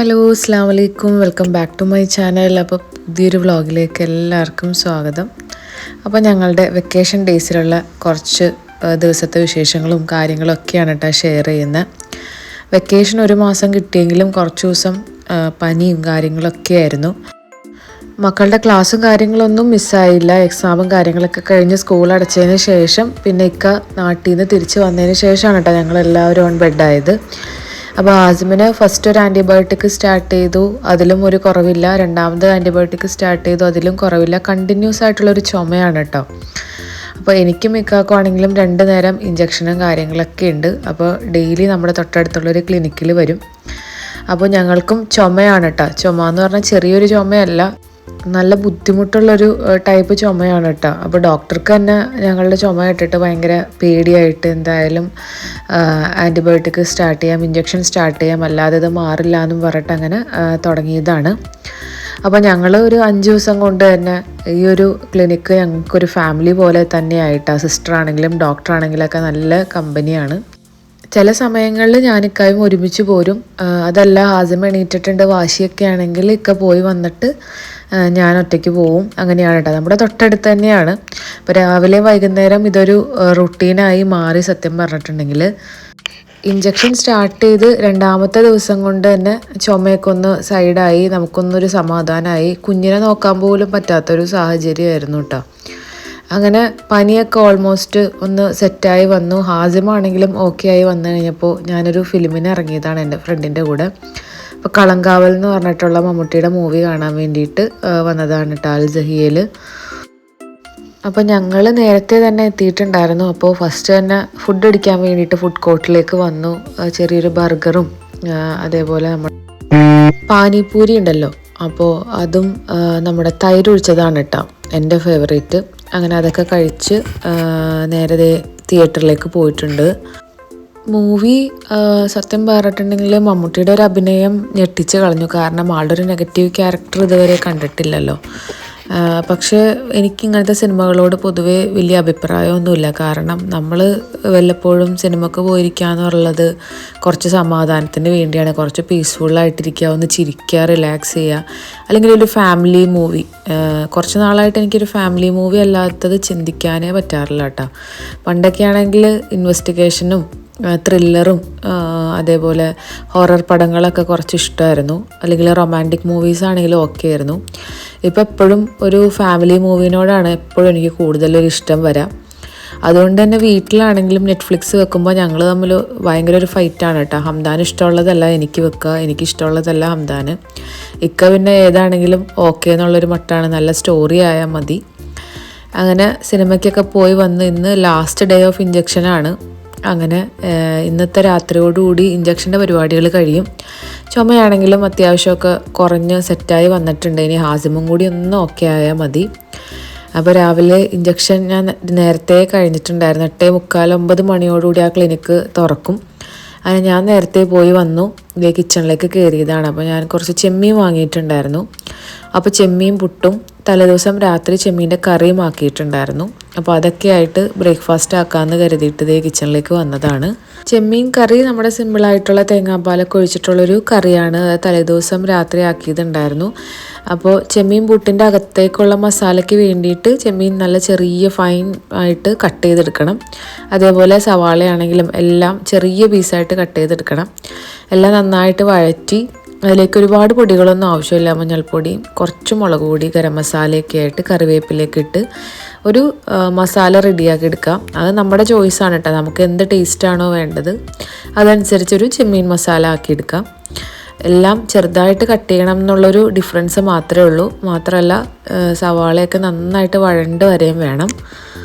Hello അസ്സലാമു അലൈക്കും, welcome back to my channel. അപ്പോൾ പുതിയൊരു വ്ളോഗിലേക്ക് എല്ലാവർക്കും സ്വാഗതം. അപ്പോൾ ഞങ്ങളുടെ വെക്കേഷൻ ഡേയ്സിലുള്ള കുറച്ച് ദിവസത്തെ വിശേഷങ്ങളും കാര്യങ്ങളും ഒക്കെയാണ് കേട്ടോ ഷെയർ ചെയ്യുന്നത്. വെക്കേഷൻ ഒരു മാസം കിട്ടിയെങ്കിലും കുറച്ച് ദിവസം പനിയും കാര്യങ്ങളൊക്കെ ആയിരുന്നു. മക്കളുടെ ക്ലാസ്സും കാര്യങ്ങളൊന്നും മിസ്സായില്ല. എക്സാമും കാര്യങ്ങളൊക്കെ കഴിഞ്ഞ് സ്കൂൾ അടച്ചതിന് ശേഷം പിന്നെ നാട്ടിൽ നിന്ന് തിരിച്ച് വന്നതിന് ശേഷമാണ് കേട്ടോ ഞങ്ങളെല്ലാവരും ഓൺ ബെഡായത്. അപ്പോൾ ആസിമിന് ഫസ്റ്റ് ഒരു ആൻറ്റിബയോട്ടിക് സ്റ്റാർട്ട് ചെയ്തു, അതിലും ഒരു കുറവില്ല. രണ്ടാമത് ആൻറ്റിബയോട്ടിക് സ്റ്റാർട്ട് ചെയ്തു, അതിലും കുറവില്ല. കണ്ടിന്യൂസ് ആയിട്ടുള്ളൊരു ചുമയാണ് കേട്ടോ. അപ്പോൾ എനിക്കും ആണെങ്കിലും 2 നേരം ഇഞ്ചക്ഷനും കാര്യങ്ങളൊക്കെ ഉണ്ട്. അപ്പോൾ ഡെയിലി നമ്മുടെ തൊട്ടടുത്തുള്ളൊരു ക്ലിനിക്കിൽ വരും. അപ്പോൾ ഞങ്ങൾക്കും ചുമയാണ് കേട്ടോ. ചുമ എന്ന് പറഞ്ഞാൽ ചെറിയൊരു ചുമയല്ല, നല്ല ബുദ്ധിമുട്ടുള്ളൊരു ടൈപ്പ് ചുമയാണ് കേട്ടോ. അപ്പോൾ ഡോക്ടർക്ക് തന്നെ ഞങ്ങളുടെ ചുമ കേട്ടിട്ട് ഭയങ്കര പേടിയായിട്ട് എന്തായാലും ആൻറ്റിബയോട്ടിക് സ്റ്റാർട്ട് ചെയ്യാം, ഇഞ്ചക്ഷൻ സ്റ്റാർട്ട് ചെയ്യാം, അല്ലാതെ ഇത് മാറില്ല എന്നും പറഞ്ഞിട്ട് അങ്ങനെ തുടങ്ങിയതാണ്. അപ്പോൾ ഞങ്ങൾ ഒരു 5 ദിവസം കൊണ്ട് തന്നെ ഈ ഒരു ക്ലിനിക്ക് ഞങ്ങൾക്കൊരു ഫാമിലി പോലെ തന്നെയായിട്ടാണ്. സിസ്റ്ററാണെങ്കിലും ഡോക്ടറാണെങ്കിലൊക്കെ നല്ല കമ്പനിയാണ്. ചില സമയങ്ങളിൽ ഞാനിക്കായും ഒരുമിച്ച് പോരും. അതല്ല ആസിം എണീറ്റിട്ടുണ്ട് വാശിയൊക്കെ ആണെങ്കിൽ പോയി വന്നിട്ട് ഞാൻ ഒറ്റയ്ക്ക് പോവും. അങ്ങനെയാണ് കേട്ടോ. നമ്മുടെ തൊട്ടടുത്ത് തന്നെയാണ്. അപ്പോൾ രാവിലെ വൈകുന്നേരം ഇതൊരു റുട്ടീനായി മാറി. സത്യം പറഞ്ഞിട്ടുണ്ടെങ്കിൽ ഇഞ്ചക്ഷൻ സ്റ്റാർട്ട് ചെയ്ത് 2ാമത്തെ ദിവസം കൊണ്ട് തന്നെ ചുമയൊക്കെ ഒന്ന് സൈഡായി, നമുക്കൊന്നൊരു സമാധാനമായി. കുഞ്ഞിനെ നോക്കാൻ പോലും പറ്റാത്തൊരു സാഹചര്യമായിരുന്നു കേട്ടോ. അങ്ങനെ പനിയൊക്കെ ഓൾമോസ്റ്റ് ഒന്ന് സെറ്റായി വന്നു. ഹാസിമാണെങ്കിലും ഓക്കെ ആയി വന്നു കഴിഞ്ഞപ്പോൾ ഞാനൊരു ഫിലിമിന് ഇറങ്ങിയതാണ് എൻ്റെ ഫ്രണ്ടിൻ്റെ കൂടെ. അപ്പോൾ കളങ്കാവൽ എന്ന് പറഞ്ഞിട്ടുള്ള മമ്മൂട്ടിയുടെ മൂവി കാണാൻ വേണ്ടിയിട്ട് വന്നതാണ് കേട്ടോ അൽ ജഹിയയിൽ. അപ്പോൾ ഞങ്ങൾ നേരത്തെ തന്നെ എത്തിയിട്ടുണ്ടായിരുന്നു. അപ്പോൾ ഫസ്റ്റ് തന്നെ ഫുഡ് അടിക്കാൻ വേണ്ടിയിട്ട് ഫുഡ് കോർട്ടിലേക്ക് വന്നു. ചെറിയൊരു ബർഗറും അതേപോലെ നമ്മൾ പാനിപൂരി ഉണ്ടല്ലോ, അപ്പോൾ അതും നമ്മുടെ തൈര് ഒഴിച്ചതാണ് കേട്ടോ എൻ്റെ ഫേവറേറ്റ്. അങ്ങനെ അതൊക്കെ കഴിച്ച് നേരെ തിയേറ്ററിലേക്ക് പോയിട്ടുണ്ട്. മൂവി സത്യം പറഞ്ഞിട്ടുണ്ടെങ്കിൽ മമ്മൂട്ടിയുടെ ഒരു അഭിനയം ഞെട്ടിച്ച് കളഞ്ഞു. കാരണം ആളുടെ ഒരു നെഗറ്റീവ് ക്യാരക്ടർ ഇതുവരെ കണ്ടിട്ടില്ലല്ലോ. പക്ഷേ എനിക്കിങ്ങനത്തെ സിനിമകളോട് പൊതുവേ വലിയ അഭിപ്രായമൊന്നുമില്ല. കാരണം നമ്മൾ വല്ലപ്പോഴും സിനിമക്ക് പോയിരിക്കുക എന്നുള്ളത് കുറച്ച് സമാധാനത്തിന് വേണ്ടിയാണ്. കുറച്ച് പീസ്ഫുള്ളായിട്ടിരിക്കുക, ഒന്ന് ചിരിക്കുക, റിലാക്സ് ചെയ്യുക, അല്ലെങ്കിൽ ഒരു ഫാമിലി മൂവി. കുറച്ച് നാളായിട്ട് എനിക്കൊരു ഫാമിലി മൂവി അല്ലാത്തത് ചിന്തിക്കാനേ പറ്റാറില്ല കേട്ടോ. പണ്ടൊക്കെ ആണെങ്കിൽ ഇൻവെസ്റ്റിഗേഷനും ത്രില്ലറും അതേപോലെ ഹൊറർ പടങ്ങളൊക്കെ കുറച്ച് ഇഷ്ടമായിരുന്നു. അല്ലെങ്കിൽ റൊമാൻറ്റിക് മൂവീസ് ആണെങ്കിലും ഓക്കെ ആയിരുന്നു. ഇപ്പം എപ്പോഴും ഒരു ഫാമിലി മൂവിനോടാണ് എപ്പോഴും എനിക്ക് കൂടുതലൊരു ഇഷ്ടം വരാം. അതുകൊണ്ട് തന്നെ വീട്ടിലാണെങ്കിലും നെറ്റ്ഫ്ലിക്സ് വെക്കുമ്പോൾ ഞങ്ങൾ തമ്മിൽ ഭയങ്കര ഒരു ഫൈറ്റാണ് കേട്ടോ. ഹംദാൻ ഇഷ്ടമുള്ളതല്ല എനിക്ക് വെക്കുക, എനിക്ക് ഇഷ്ടമുള്ളതല്ല ഹംദാൻ. പിന്നെ ഏതാണെങ്കിലും ഓക്കെ എന്നുള്ളൊരു മട്ടാണ്, നല്ല സ്റ്റോറി ആയാൽ മതി. അങ്ങനെ സിനിമയ്ക്കൊക്കെ പോയി വന്ന് ഇന്ന് ലാസ്റ്റ് ഡേ ഓഫ് ഇഞ്ചക്ഷനാണ്. അങ്ങനെ ഇന്നത്തെ രാത്രിയോടുകൂടി ഇഞ്ചക്ഷൻ്റെ പരിപാടികൾ കഴിയും. ചുമയാണെങ്കിലും അത്യാവശ്യമൊക്കെ കുറഞ്ഞ് സെറ്റായി വന്നിട്ടുണ്ട്. ഇനി ഹാസിമും കൂടി ഒന്ന് ഓക്കെ ആയാൽ മതി. അപ്പോൾ രാവിലെ ഇഞ്ചക്ഷൻ ഞാൻ നേരത്തെ കഴിഞ്ഞിട്ടുണ്ടായിരുന്നു. 8:45 9 മണിയോടുകൂടി ആ ക്ലിനിക്ക് തുറക്കും. അങ്ങനെ ഞാൻ നേരത്തെ പോയി വന്നു. കിച്ചണിലേക്ക് കയറിയതാണ്. അപ്പോൾ ഞാൻ കുറച്ച് ചെമ്മീൻ വാങ്ങിയിട്ടുണ്ടായിരുന്നു. അപ്പോൾ ചെമ്മീൻ പുട്ടും തലേദിവസം രാത്രി ചെമ്മീൻ്റെ കറിയും ആക്കിയിട്ടുണ്ടായിരുന്നു. അപ്പോൾ അതൊക്കെ ആയിട്ട് ബ്രേക്ക്ഫാസ്റ്റ് ആക്കാമെന്ന് കരുതിയിട്ട് കിച്ചണിലേക്ക് വന്നതാണ്. ചെമ്മീൻ കറി നമ്മുടെ സിമ്പിളായിട്ടുള്ള തേങ്ങാപ്പാലൊക്കെ ഒഴിച്ചിട്ടുള്ളൊരു കറിയാണ്. തലേദിവസം രാത്രി ആക്കിയതുണ്ടായിരുന്നു. അപ്പോൾ ചെമ്മീൻ പുട്ടിൻ്റെ അകത്തേക്കുള്ള മസാലയ്ക്ക് വേണ്ടിയിട്ട് ചെമ്മീൻ നല്ല ചെറിയ ഫൈൻ ആയിട്ട് കട്ട് ചെയ്തെടുക്കണം. അതേപോലെ സവാളയാണെങ്കിലും എല്ലാം ചെറിയ പീസായിട്ട് കട്ട് ചെയ്തെടുക്കണം. എല്ലാം നന്നായിട്ട് വഴറ്റി അതിലേക്ക് ഒരുപാട് പൊടികളൊന്നും ആവശ്യമില്ല. മഞ്ഞൾപ്പൊടിയും കുറച്ച് മുളക് പൊടി, ഗരം മസാലയൊക്കെ ആയിട്ട് കറിവേപ്പിലേക്ക് ഇട്ട് ഒരു മസാല റെഡിയാക്കി എടുക്കാം. അത് നമ്മുടെ ചോയ്സാണ് കേട്ടോ. നമുക്ക് എന്ത് ടേസ്റ്റാണോ വേണ്ടത് അതനുസരിച്ചൊരു ചെമ്മീൻ മസാല ആക്കിയെടുക്കാം. എല്ലാം ചെറുതായിട്ട് കട്ട് ചെയ്യണം എന്നുള്ളൊരു ഡിഫറൻസ് മാത്രമേ ഉള്ളൂ. മാത്രമല്ല സവാളയൊക്കെ നന്നായിട്ട് വഴണ്ട് വരെയും വേണം.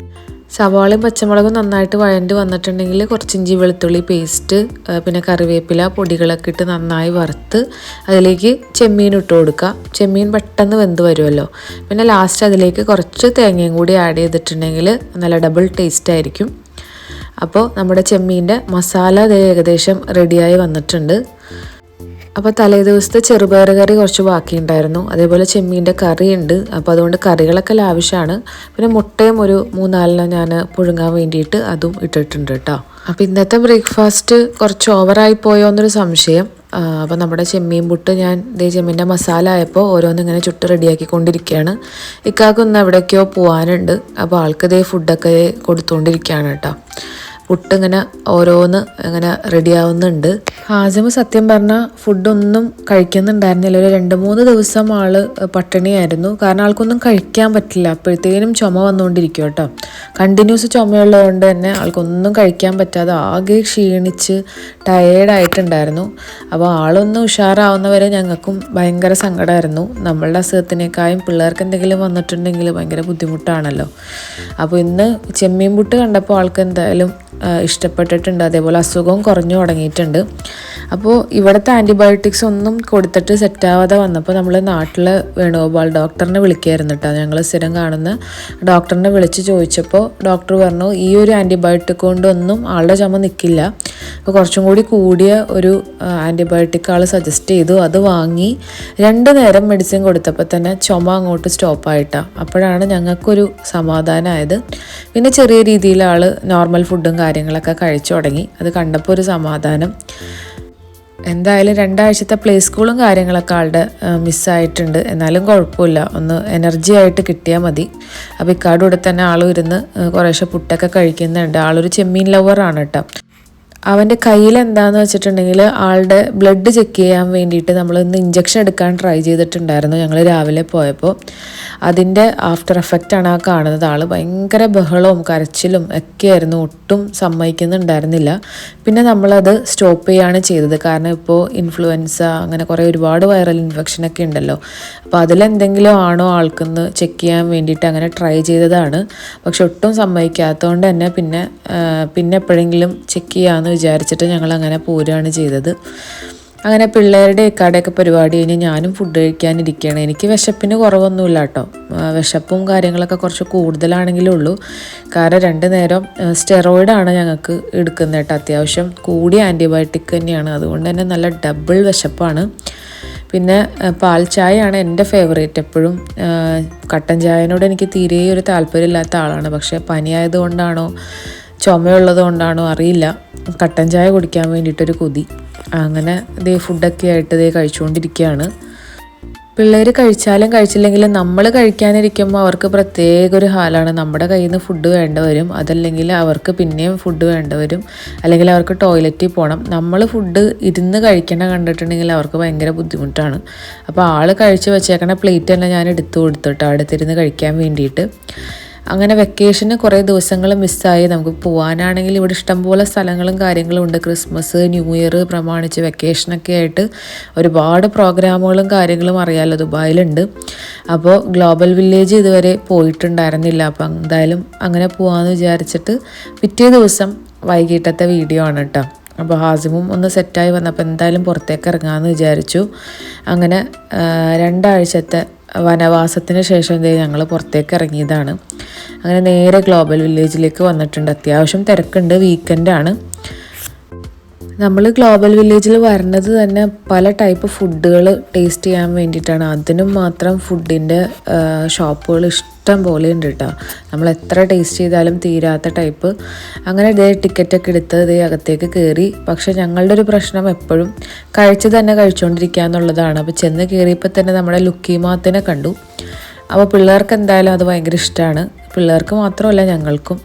സവാളയും പച്ചമുളകും നന്നായിട്ട് വഴണ്ട് വന്നിട്ടുണ്ടെങ്കിൽ കുറച്ച് ഇഞ്ചി വെളുത്തുള്ളി പേസ്റ്റ്, പിന്നെ കറിവേപ്പില പൊടികളൊക്കെ ഇട്ട് നന്നായി വറുത്ത് അതിലേക്ക് ചെമ്മീൻ ഇട്ട് കൊടുക്കുക. ചെമ്മീൻ പെട്ടെന്ന് വെന്ത് വരുമല്ലോ. പിന്നെ ലാസ്റ്റ് അതിലേക്ക് കുറച്ച് തേങ്ങയും കൂടി ആഡ് ചെയ്തിട്ടുണ്ടെങ്കിൽ നല്ല ഡബിൾ ടേസ്റ്റ് ആയിരിക്കും. അപ്പോൾ നമ്മുടെ ചെമ്മീൻ്റെ മസാല ഏകദേശം റെഡിയായി വന്നിട്ടുണ്ട്. അപ്പോൾ തലേദിവസത്തെ ചെറുപയർ കറി കുറച്ച് ബാക്കിയുണ്ടായിരുന്നു. അതേപോലെ ചെമ്മീൻ്റെ കറിയുണ്ട്. അപ്പോൾ അതുകൊണ്ട് കറികളൊക്കെ ലാവിഷാണ്. പിന്നെ മുട്ടയും ഒരു 3-4 ഞാൻ പുഴുങ്ങാൻ വേണ്ടിയിട്ട് അതും ഇട്ടിട്ടുണ്ട് കേട്ടോ. അപ്പോൾ ഇന്നത്തെ ബ്രേക്ക്ഫാസ്റ്റ് കുറച്ച് ഓവറായി പോയോ എന്നൊരു സംശയം. അപ്പോൾ നമ്മുടെ ചെമ്മീൻ പുട്ട് ഞാൻ ചെമ്മീൻ്റെ മസാല ആയപ്പോൾ ഓരോന്നിങ്ങനെ ചുട്ട് റെഡിയാക്കിക്കൊണ്ടിരിക്കുകയാണ്. ഇക്കാക്കൊന്ന് എവിടേക്കോ പോകാനുണ്ട്, അപ്പോൾ ആൾക്ക് ഫുഡൊക്കെ കൊടുത്തുകൊണ്ടിരിക്കുകയാണ് കേട്ടോ. പുട്ടിങ്ങനെ ഓരോന്ന് ഇങ്ങനെ റെഡിയാവുന്നുണ്ട്. ഹാസിം സത്യം പറഞ്ഞാൽ ഫുഡൊന്നും കഴിക്കുന്നുണ്ടായിരുന്നില്ല. ഒരു 2-3 ദിവസം ആള് പട്ടിണിയായിരുന്നു. കാരണം ആൾക്കൊന്നും കഴിക്കാൻ പറ്റില്ല. അപ്പോഴത്തേനും ചുമ വന്നുകൊണ്ടിരിക്കും കേട്ടോ. കണ്ടിന്യൂസ് ചുമയുള്ളതുകൊണ്ട് തന്നെ ആൾക്കൊന്നും കഴിക്കാൻ പറ്റാതെ ആകെ ക്ഷീണിച്ച് ടയേർഡായിട്ടുണ്ടായിരുന്നു. അപ്പോൾ ആളൊന്ന് ഉഷാറാവുന്നവരെ ഞങ്ങൾക്കും ഭയങ്കര സങ്കടമായിരുന്നു. നമ്മളുടെ അസുഖത്തിനേക്കാളും പിള്ളേർക്ക് എന്തെങ്കിലും വന്നിട്ടുണ്ടെങ്കിൽ ഭയങ്കര ബുദ്ധിമുട്ടാണല്ലോ. അപ്പോൾ ഇന്ന് ചെമ്മീൻ പുട്ട് കണ്ടപ്പോൾ ആൾക്ക് എന്തായാലും ഇഷ്ടപ്പെട്ടിട്ടുണ്ട്. അതേപോലെ അസുഖവും കുറഞ്ഞു തുടങ്ങിയിട്ടുണ്ട്. അപ്പോൾ ഇവിടുത്തെ ആൻറ്റിബയോട്ടിക്സ് ഒന്നും കൊടുത്തിട്ട് സെറ്റാവാതെ വന്നപ്പോൾ നമ്മൾ നാട്ടിൽ വേണുഗോപാൽ ഡോക്ടറിനെ വിളിക്കുകയായിരുന്നു കേട്ടോ. ഞങ്ങൾ സ്ഥിരം കാണുന്ന ഡോക്ടറിനെ വിളിച്ച് ചോദിച്ചപ്പോൾ ഡോക്ടർ പറഞ്ഞു ഈ ഒരു ആൻറ്റിബയോട്ടിക് കൊണ്ടൊന്നും ആളുടെ ചുമ നിൽക്കില്ല. അപ്പോൾ കുറച്ചും കൂടി കൂടിയ ഒരു ആൻറ്റിബയോട്ടിക് ആൾ സജസ്റ്റ് ചെയ്തു. അത് വാങ്ങി 2 നേരം മെഡിസിൻ കൊടുത്തപ്പോൾ തന്നെ ചുമ അങ്ങോട്ട് സ്റ്റോപ്പായിട്ടാണ്. അപ്പോഴാണ് ഞങ്ങൾക്കൊരു സമാധാനമായത്. പിന്നെ ചെറിയ രീതിയിൽ ആൾ നോർമൽ ഫുഡും കാര്യങ്ങളൊക്കെ കഴിച്ചു തുടങ്ങി. അത് കണ്ടപ്പോൾ ഒരു സമാധാനം. എന്തായാലും 2 ആഴ്ചത്തെ പ്ലേ സ്കൂളും കാര്യങ്ങളൊക്കെ ആളുടെ മിസ്സായിട്ടുണ്ട്. എന്നാലും കുഴപ്പമില്ല, ഒന്ന് എനർജി ആയിട്ട് കിട്ടിയാൽ മതി. അപ്പോൾ ഇക്കാട് കൂടെ തന്നെ ആളും ഇരുന്ന് കുറേശ്ശെ പുട്ടൊക്കെ കഴിക്കുന്നുണ്ട്. ആളൊരു ചെമ്മീൻ ലവറാണ് കേട്ടോ. അവൻ്റെ കയ്യിൽ എന്താണെന്ന് വെച്ചിട്ടുണ്ടെങ്കിൽ ആളുടെ ബ്ലഡ് ചെക്ക് ചെയ്യാൻ വേണ്ടിയിട്ട് നമ്മളിന്ന് ഇഞ്ചക്ഷൻ എടുക്കാൻ ട്രൈ ചെയ്തിട്ടുണ്ടായിരുന്നു ഞങ്ങൾ രാവിലെ പോയപ്പോൾ. അതിൻ്റെ ആഫ്റ്റർ എഫക്റ്റാണ് ആ കാണുന്നത്. ആൾ ഭയങ്കര ബഹളവും കരച്ചിലും ഒക്കെയായിരുന്നു, ഒട്ടും സമ്മതിക്കുന്നുണ്ടായിരുന്നില്ല. പിന്നെ നമ്മളത് സ്റ്റോപ്പ് ചെയ്യുകയാണ് ചെയ്തത്. കാരണം ഇപ്പോൾ ഇൻഫ്ലുവൻസ അങ്ങനെ കുറേ ഒരുപാട് വൈറൽ ഇൻഫെക്ഷനൊക്കെ ഉണ്ടല്ലോ. അപ്പോൾ അതിലെന്തെങ്കിലും ആണോ ആൾക്കൊന്ന് ചെക്ക് ചെയ്യാൻ വേണ്ടിയിട്ട് അങ്ങനെ ട്രൈ ചെയ്തതാണ്. പക്ഷെ ഒട്ടും സമ്മതിക്കാത്തതുകൊണ്ട് തന്നെ പിന്നെ എപ്പോഴെങ്കിലും ചെക്ക് ചെയ്യാമെന്ന് വിചാരിച്ചിട്ട് ഞങ്ങൾ അങ്ങനെ പോരുകയാണ് ചെയ്തത്. അങ്ങനെ പിള്ളേരുടെ ഇക്കാടെയൊക്കെ പരിപാടി കഴിഞ്ഞ് ഞാനും ഫുഡ് കഴിക്കാനിരിക്കുകയാണ്. എനിക്ക് വിശപ്പിന് കുറവൊന്നുമില്ല കേട്ടോ. വിശപ്പും കാര്യങ്ങളൊക്കെ കുറച്ച് കൂടുതലാണെങ്കിലേ ഉള്ളൂ. കാരണം 2 നേരം സ്റ്റെറോയിഡാണ് ഞങ്ങൾക്ക് എടുക്കുന്നത് കേട്ടോ. അത്യാവശ്യം കൂടിയ ആൻറ്റിബയോട്ടിക് തന്നെയാണ്. അതുകൊണ്ട് തന്നെ നല്ല ഡബിൾ വിശപ്പാണ്. പിന്നെ പാൽ ചായയാണ് എൻ്റെ ഫേവറേറ്റ്. എപ്പോഴും കട്ടൻ ചായനോട് എനിക്ക് തീരെ ഒരു താല്പര്യമില്ലാത്ത ആളാണ്. പക്ഷേ പനിയായതുകൊണ്ടാണോ ചുമയുള്ളത് കൊണ്ടാണോ അറിയില്ല, കട്ടൻ ചായ കുടിക്കാൻ വേണ്ടിയിട്ടൊരു കൊതി. അങ്ങനെ ഫുഡൊക്കെ ആയിട്ട് കഴിച്ചുകൊണ്ടിരിക്കുകയാണ്. പിള്ളേർ കഴിച്ചാലും കഴിച്ചില്ലെങ്കിലും നമ്മൾ കഴിക്കാനിരിക്കുമ്പോൾ അവർക്ക് പ്രത്യേക ഒരു ഹാലാണ്. നമ്മുടെ കയ്യിൽ നിന്ന് ഫുഡ് വേണ്ട വരും, അതല്ലെങ്കിൽ അവർക്ക് പിന്നെയും ഫുഡ് വേണ്ട വരും, അല്ലെങ്കിൽ അവർക്ക് ടോയ്ലറ്റിൽ പോകണം. നമ്മൾ ഫുഡ് ഇരുന്ന് കഴിക്കണ കണ്ടിട്ടുണ്ടെങ്കിൽ അവർക്ക് ഭയങ്കര ബുദ്ധിമുട്ടാണ്. അപ്പോൾ ആൾ കഴിച്ച് വെച്ചേക്കണ പ്ലേറ്റ് തന്നെ ഞാൻ എടുത്തു കൊടുത്തിട്ട് അടുത്തിരുന്ന് കഴിക്കാൻ വേണ്ടിയിട്ട്. അങ്ങനെ വെക്കേഷന് കുറേ ദിവസങ്ങൾ മിസ്സായി. നമുക്ക് പോകാനാണെങ്കിൽ ഇവിടെ ഇഷ്ടംപോലെ സ്ഥലങ്ങളും കാര്യങ്ങളും ഉണ്ട്. ക്രിസ്മസ് ന്യൂ ഇയർ പ്രമാണിച്ച് വെക്കേഷനൊക്കെ ആയിട്ട് ഒരുപാട് പ്രോഗ്രാമുകളും കാര്യങ്ങളും അറിയാമല്ലോ ദുബായിലുണ്ട്. അപ്പോൾ ഗ്ലോബൽ വില്ലേജ് ഇതുവരെ പോയിട്ടുണ്ടായിരുന്നില്ല. അപ്പോൾ എന്തായാലും അങ്ങനെ പോകാമെന്ന് വിചാരിച്ചിട്ട് പിറ്റേ ദിവസം വൈകിട്ടത്തെ വീഡിയോ ആണ് കേട്ടോ. അപ്പോൾ ഹാസിമും ഒന്ന് സെറ്റായി വന്നപ്പോൾ എന്തായാലും പുറത്തേക്ക് ഇറങ്ങാമെന്ന് വിചാരിച്ചു. അങ്ങനെ 2 ആഴ്ചത്തെ വനവാസത്തിന് ശേഷം ഞങ്ങൾ പുറത്തേക്ക് ഇറങ്ങിയതാണ്. അങ്ങനെ നേരെ ഗ്ലോബൽ വില്ലേജിലേക്ക് വന്നിട്ടുണ്ട്. അത്യാവശ്യം തിരക്കുണ്ട്, വീക്കെൻഡാണ്. നമ്മൾ ഗ്ലോബൽ വില്ലേജിൽ വരുന്നത് തന്നെ പല ടൈപ്പ് ഫുഡുകൾ ടേസ്റ്റ് ചെയ്യാൻ വേണ്ടിയിട്ടാണ്. അതിനും മാത്രം ഫുഡിൻ്റെ ഷോപ്പുകൾ ഇഷ്ടം പോലെ ഉണ്ട് കേട്ടോ. നമ്മൾ എത്ര ടേസ്റ്റ് ചെയ്താലും തീരാത്ത ടൈപ്പ്. അങ്ങനെ ടിക്കറ്റൊക്കെ എടുത്ത് അകത്തേക്ക് കയറി. പക്ഷേ ഞങ്ങളുടെ ഒരു പ്രശ്നം എപ്പോഴും കഴിച്ച് തന്നെ കഴിച്ചുകൊണ്ടിരിക്കുക എന്നുള്ളതാണ്. അപ്പോൾ ചെന്ന് കയറിയപ്പോൾ തന്നെ നമ്മുടെ ലുക്കിമാത്തിനെ കണ്ടു. അപ്പോൾ പിള്ളേർക്ക് എന്തായാലും അത് ഭയങ്കര ഇഷ്ടമാണ്. പിള്ളേർക്ക് മാത്രമല്ല ഞങ്ങൾക്കും.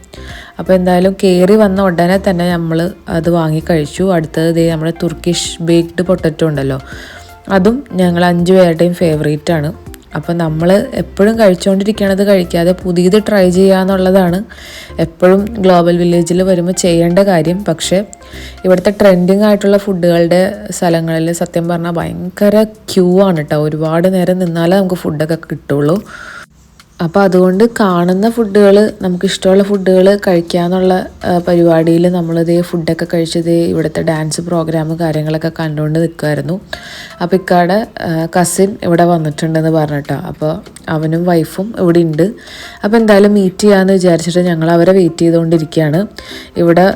അപ്പോൾ എന്തായാലും കയറി വന്ന ഉടനെ തന്നെ നമ്മൾ അത് വാങ്ങി കഴിച്ചു. അടുത്തത് നമ്മുടെ തുർക്കിഷ് ബേക്ക്ഡ് പൊട്ടറ്റോ ഉണ്ടല്ലോ, അതും ഞങ്ങൾ 5 പേരുടെയും ഫേവറേറ്റാണ്. അപ്പോൾ നമ്മൾ എപ്പോഴും കഴിച്ചുകൊണ്ടിരിക്കണത് കഴിക്കാതെ പുതിയത് ട്രൈ ചെയ്യുക എന്നുള്ളതാണ് എപ്പോഴും ഗ്ലോബൽ വില്ലേജിൽ വരുമ്പോൾ ചെയ്യേണ്ട കാര്യം. പക്ഷേ ഇവിടുത്തെ ട്രെൻഡിങ് ആയിട്ടുള്ള ഫുഡുകളുടെ സ്ഥലങ്ങളിൽ സത്യം പറഞ്ഞാൽ ഭയങ്കര ക്യൂ ആണ് കേട്ടോ. ഒരുപാട് നേരം നിന്നാലേ നമുക്ക് ഫുഡൊക്കെ കിട്ടുള്ളൂ. അപ്പോൾ അതുകൊണ്ട് കാണുന്ന ഫുഡുകൾ, നമുക്കിഷ്ടമുള്ള ഫുഡുകൾ കഴിക്കാമെന്നുള്ള പരിപാടിയിൽ ഫുഡൊക്കെ കഴിച്ചത് ഇവിടുത്തെ ഡാൻസ് പ്രോഗ്രാം കാര്യങ്ങളൊക്കെ കണ്ടുകൊണ്ട് നിൽക്കുമായിരുന്നു. അപ്പോൾ ഇക്കാടെ കസിൻ ഇവിടെ വന്നിട്ടുണ്ടെന്ന് പറഞ്ഞിട്ടോ. അപ്പോൾ അവനും വൈഫും ഇവിടെ ഉണ്ട്. അപ്പോൾ എന്തായാലും മീറ്റ് ചെയ്യാമെന്ന് വിചാരിച്ചിട്ട് ഞങ്ങൾ അവരെ വെയിറ്റ് ചെയ്തുകൊണ്ടിരിക്കുകയാണ്. ഇവിടെ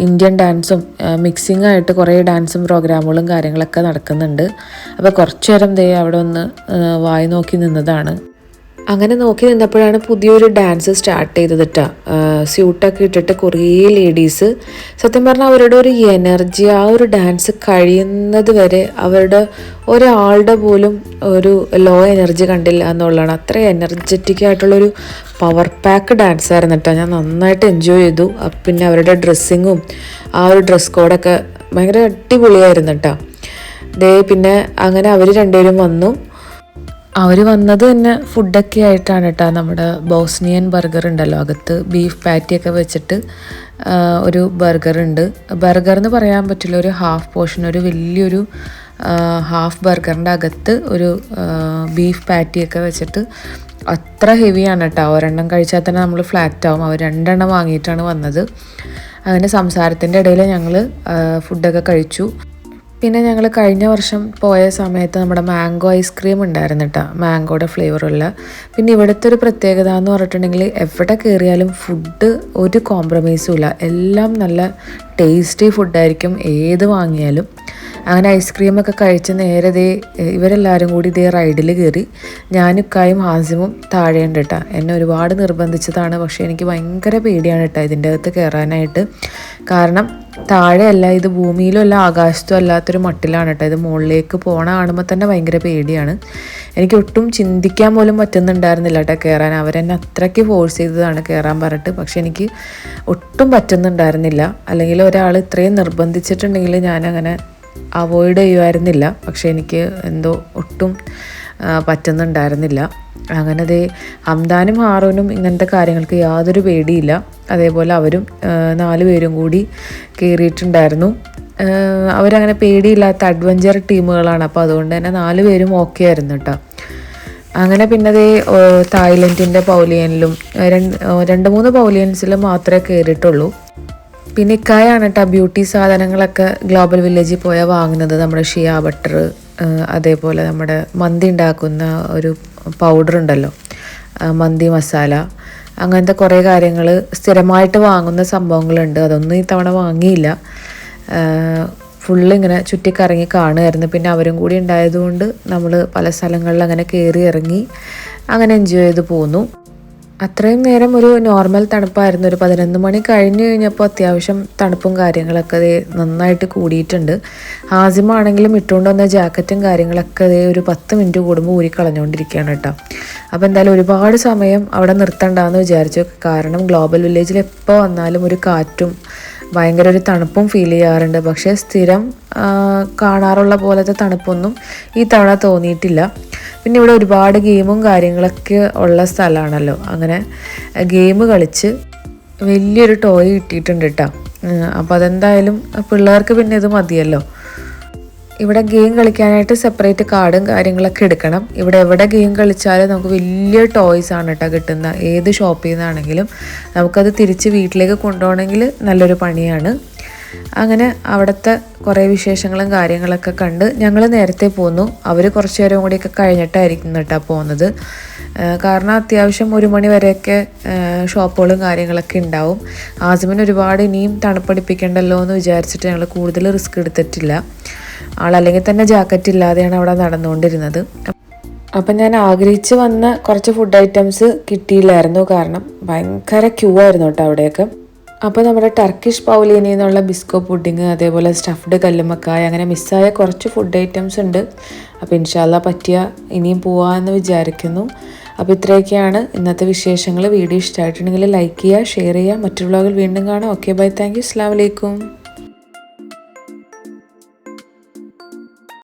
ഇന്ത്യൻ ഡാൻസും മിക്സിംഗ് ആയിട്ട് കുറേ ഡാൻസും പ്രോഗ്രാമുകളും കാര്യങ്ങളൊക്കെ നടക്കുന്നുണ്ട്. അപ്പോൾ കുറച്ച് നേരം അവിടെ ഒന്ന് വായി നോക്കി നിന്നതാണ്. അങ്ങനെ നോക്കി നിന്നപ്പോഴാണ് പുതിയൊരു ഡാൻസ് സ്റ്റാർട്ട് ചെയ്തത് കേട്ടോ. സ്യൂട്ടൊക്കെ ഇട്ടിട്ട് കുറേ ലേഡീസ്, സത്യം പറഞ്ഞാൽ അവരുടെ ഒരു എനർജി, ആ ഒരു ഡാൻസ് കഴിയുന്നത് വരെ അവരുടെ ഒരാളുടെ പോലും ഒരു ലോ എനർജി കണ്ടില്ല എന്നുള്ളതാണ്. അത്ര എനർജറ്റിക് ആയിട്ടുള്ളൊരു പവർ പാക്ക് ഡാൻസ് ആയിരുന്നു കേട്ടോ. ഞാൻ നന്നായിട്ട് എൻജോയ് ചെയ്തു. പിന്നെ അവരുടെ ഡ്രസ്സിങ്ങും ആ ഒരു ഡ്രസ് കോഡൊക്കെ ഭയങ്കര അടിപൊളിയായിരുന്നു കേട്ടോ. പിന്നെ അങ്ങനെ അവർ രണ്ടുപേരും വന്നു. അവർ വന്നത് തന്നെ ഫുഡൊക്കെ ആയിട്ടാണ് കേട്ടോ. നമ്മുടെ ബോസ്നിയൻ ബർഗർ ഉണ്ടല്ലോ, അകത്ത് ബീഫ് പാറ്റിയൊക്കെ വെച്ചിട്ട് ഒരു ബർഗർ ഉണ്ട്. ബർഗർ എന്ന് പറയാൻ പറ്റില്ല, ഒരു ഹാഫ് പോർഷൻ, ഒരു വലിയൊരു ഹാഫ് ബർഗറിൻ്റെ അകത്ത് ഒരു ബീഫ് പാറ്റിയൊക്കെ വെച്ചിട്ട് അത്ര ഹെവിയാണ് കേട്ടോ. ഒരെണ്ണം കഴിച്ചാൽ തന്നെ നമ്മൾ ഫ്ലാറ്റ് ആവും. അവർ 2 എണ്ണം വാങ്ങിയിട്ടാണ് വന്നത്. അങ്ങനെ സംസാരത്തിൻ്റെ ഇടയിൽ ഞങ്ങൾ ഫുഡൊക്കെ കഴിച്ചു. പിന്നെ ഞങ്ങൾ കഴിഞ്ഞ വർഷം പോയ സമയത്ത് നമ്മുടെ മാംഗോ ഐസ്ക്രീം ഉണ്ടായിരുന്നു കേട്ടോ, മാംഗോയുടെ ഫ്ലേവറുള്ള. പിന്നെ ഇവിടുത്തെ ഒരു പ്രത്യേകത എന്ന് പറഞ്ഞിട്ടുണ്ടെങ്കിൽ എവിടെ കയറിയാലും ഫുഡ് ഒരു കോംപ്രമൈസും ഇല്ല. എല്ലാം നല്ല ടേസ്റ്റി ഫുഡായിരിക്കും ഏത് വാങ്ങിയാലും. അങ്ങനെ ഐസ്ക്രീമൊക്കെ കഴിച്ച് നേരെ ഇവരെല്ലാവരും കൂടി റൈഡിൽ കയറി. ഞാനും ഇക്കായും ഹാസിമും താഴെയുണ്ട് കേട്ടോ. എന്നെ ഒരുപാട് നിർബന്ധിച്ചതാണ്, പക്ഷേ എനിക്ക് ഭയങ്കര പേടിയാണ് കേട്ടോ ഇതിൻ്റെ അകത്ത് കയറാനായിട്ട്. കാരണം താഴെയല്ല, ഇത് ഭൂമിയിലും അല്ല ആകാശത്തും അല്ലാത്തൊരു മട്ടിലാണ് കേട്ടോ. ഇത് മുകളിലേക്ക് പോണ കാണുമ്പോൾ തന്നെ ഭയങ്കര പേടിയാണ്. എനിക്ക് ഒട്ടും ചിന്തിക്കാൻ പോലും പറ്റുന്നുണ്ടായിരുന്നില്ല കേട്ടോ കയറാൻ. അവരെന്നെ അത്രയ്ക്ക് ഫോഴ്സ് ചെയ്തതാണ് കയറാൻ പറഞ്ഞിട്ട്. പക്ഷെ എനിക്ക് ഒട്ടും പറ്റുന്നുണ്ടായിരുന്നില്ല. അല്ലെങ്കിൽ ഒരാൾ ഇത്രയും നിർബന്ധിച്ചിട്ടുണ്ടെങ്കിൽ ഞാനങ്ങനെ അവോയ്ഡ് ചെയ്യുമായിരുന്നില്ല. പക്ഷെ എനിക്ക് എന്തോ ഒട്ടും പറ്റുന്നുണ്ടായിരുന്നില്ല. അങ്ങനെ ഹംദാനും ഹാറൂനും ഇങ്ങനത്തെ കാര്യങ്ങൾക്ക് യാതൊരു പേടിയില്ല. അതേപോലെ അവരും 4 പേരും കൂടി കയറിയിട്ടുണ്ടായിരുന്നു. അവരങ്ങനെ പേടിയില്ലാത്ത അഡ്വഞ്ചർ ടീമുകളാണ്. അപ്പോൾ അതുകൊണ്ട് തന്നെ 4 പേരും ഓക്കെ ആയിരുന്നു കേട്ടോ. അങ്ങനെ പിന്നെ തായ്ലൻഡിൻ്റെ പൗലിയനിലും 2-3 പൗലിയൻസിലും മാത്രമേ കയറിയിട്ടുള്ളൂ. പിന്നെ ഇക്കായാണ് കേട്ടോ ബ്യൂട്ടി സാധനങ്ങളൊക്കെ ഗ്ലോബൽ വില്ലേജിൽ പോയാൽ വാങ്ങുന്നത്. നമ്മുടെ ഷിയ ബട്ടർ, അതേപോലെ നമ്മുടെ മന്തി ഉണ്ടാക്കുന്ന ഒരു പൗഡർ ഉണ്ടല്ലോ, മന്തി മസാല, അങ്ങനത്തെ കുറേ കാര്യങ്ങൾ സ്ഥിരമായിട്ട് വാങ്ങുന്ന സംഭവങ്ങളുണ്ട്. അതൊന്നും ഈ തവണ വാങ്ങിയില്ല. ഫുള്ളിങ്ങനെ ചുറ്റിക്കറങ്ങി കാണുമായിരുന്നു. പിന്നെ അവരും കൂടി ഉണ്ടായതുകൊണ്ട് നമ്മൾ പല സ്ഥലങ്ങളിൽ അങ്ങനെ കയറി ഇറങ്ങി അങ്ങനെ എൻജോയ് ചെയ്ത് പോന്നു. അത്രയും നേരം ഒരു നോർമൽ തണുപ്പായിരുന്നു. ഒരു 11 മണി കഴിഞ്ഞ് കഴിഞ്ഞപ്പോൾ അത്യാവശ്യം തണുപ്പും കാര്യങ്ങളൊക്കെ നന്നായിട്ട് കൂടിയിട്ടുണ്ട്. ഹാസിമാണെങ്കിലും ഇട്ടുകൊണ്ട് വന്ന ജാക്കറ്റും കാര്യങ്ങളൊക്കെ ഒരു 10 മിനിറ്റ് കൂടുമ്പോൾ ഊരിക്കളഞ്ഞുകൊണ്ടിരിക്കുകയാണ് കേട്ടോ. അപ്പോൾ എന്തായാലും ഒരുപാട് സമയം അവിടെ നിർത്തണ്ടെന്ന് വിചാരിച്ചു. കാരണം ഗ്ലോബൽ വില്ലേജിൽ എപ്പോൾ വന്നാലും ഒരു കാറ്റും ഭയങ്കര ഒരു തണുപ്പും ഫീൽ ചെയ്യാറുണ്ട്. പക്ഷേ സ്ഥിരം കാണാറുള്ള പോലത്തെ തണുപ്പൊന്നും ഈ തവണ തോന്നിയിട്ടില്ല. പിന്നെ ഇവിടെ ഒരുപാട് ഗെയിമും കാര്യങ്ങളൊക്കെ ഉള്ള സ്ഥലമാണല്ലോ. അങ്ങനെ ഗെയിം കളിച്ച് വലിയൊരു ടോയ് കിട്ടിയിട്ടുണ്ട് കേട്ടോ. അപ്പോൾ അതെന്തായാലും പിള്ളേർക്ക് പിന്നെ ഇത് മതിയല്ലോ. ഇവിടെ ഗെയിം കളിക്കാനായിട്ട് സെപ്പറേറ്റ് കാർഡും കാര്യങ്ങളൊക്കെ എടുക്കണം. ഇവിടെ എവിടെ ഗെയിം കളിച്ചാലും നമുക്ക് വലിയ ടോയ്സ് ആണ് കേട്ടോ കിട്ടുന്ന. ഏത് ഷോപ്പിൽ നിന്നാണെങ്കിലും നമുക്കത് തിരിച്ച് വീട്ടിലേക്ക് കൊണ്ടുപോകണമെങ്കിൽ നല്ലൊരു പണിയാണ്. അങ്ങനെ അവിടുത്തെ കുറേ വിശേഷങ്ങളും കാര്യങ്ങളൊക്കെ കണ്ട് ഞങ്ങൾ നേരത്തെ പോന്നു. അവർ കുറച്ച് നേരം കൂടിയൊക്കെ കഴിഞ്ഞിട്ടായിരിക്കും കേട്ടോ പോകുന്നത്. കാരണം അത്യാവശ്യം 1 മണി വരെയൊക്കെ ഷോപ്പുകളും കാര്യങ്ങളൊക്കെ ഉണ്ടാവും. ആസിമിന് ഒരുപാട് ഇനിയും തണുപ്പടിപ്പിക്കണ്ടല്ലോ എന്ന് വിചാരിച്ചിട്ട് ഞങ്ങൾ കൂടുതൽ റിസ്ക് എടുത്തിട്ടില്ല. ആളല്ലെങ്കിൽ തന്നെ ജാക്കറ്റ് ഇല്ലാതെയാണ് അവിടെ നടന്നുകൊണ്ടിരുന്നത്. അപ്പം ഞാൻ ആഗ്രഹിച്ച് വന്ന കുറച്ച് ഫുഡ് ഐറ്റംസ് കിട്ടിയില്ലായിരുന്നു. കാരണം ഭയങ്കര ക്യൂ ആയിരുന്നു കേട്ടോ അവിടെയൊക്കെ. അപ്പോൾ നമ്മുടെ ടർക്കിഷ് പൗലിയനിൽ നിന്നുള്ള ബിസ്കോ പുഡിങ്, അതേപോലെ സ്റ്റഫ്ഡ് കല്ലുമ്മക്കായ, അങ്ങനെ മിസ്സായ കുറച്ച് ഫുഡ് ഐറ്റംസ് ഉണ്ട്. അപ്പോൾ ഇൻഷാല്ലാ പറ്റിയ ഇനിയും പോവാമെന്ന് വിചാരിക്കുന്നു. അപ്പോൾ ഇത്രയൊക്കെയാണ് ഇന്നത്തെ വിശേഷങ്ങൾ. വീഡിയോ ഇഷ്ടമായിട്ടുണ്ടെങ്കിൽ ലൈക്ക് ചെയ്യുക, ഷെയർ ചെയ്യുക. മറ്റൊരു വ്ളോഗിൽ വീണ്ടും കാണാം. ഓക്കെ ബൈ, താങ്ക് യു, അസ്സലാമു അലൈക്കും.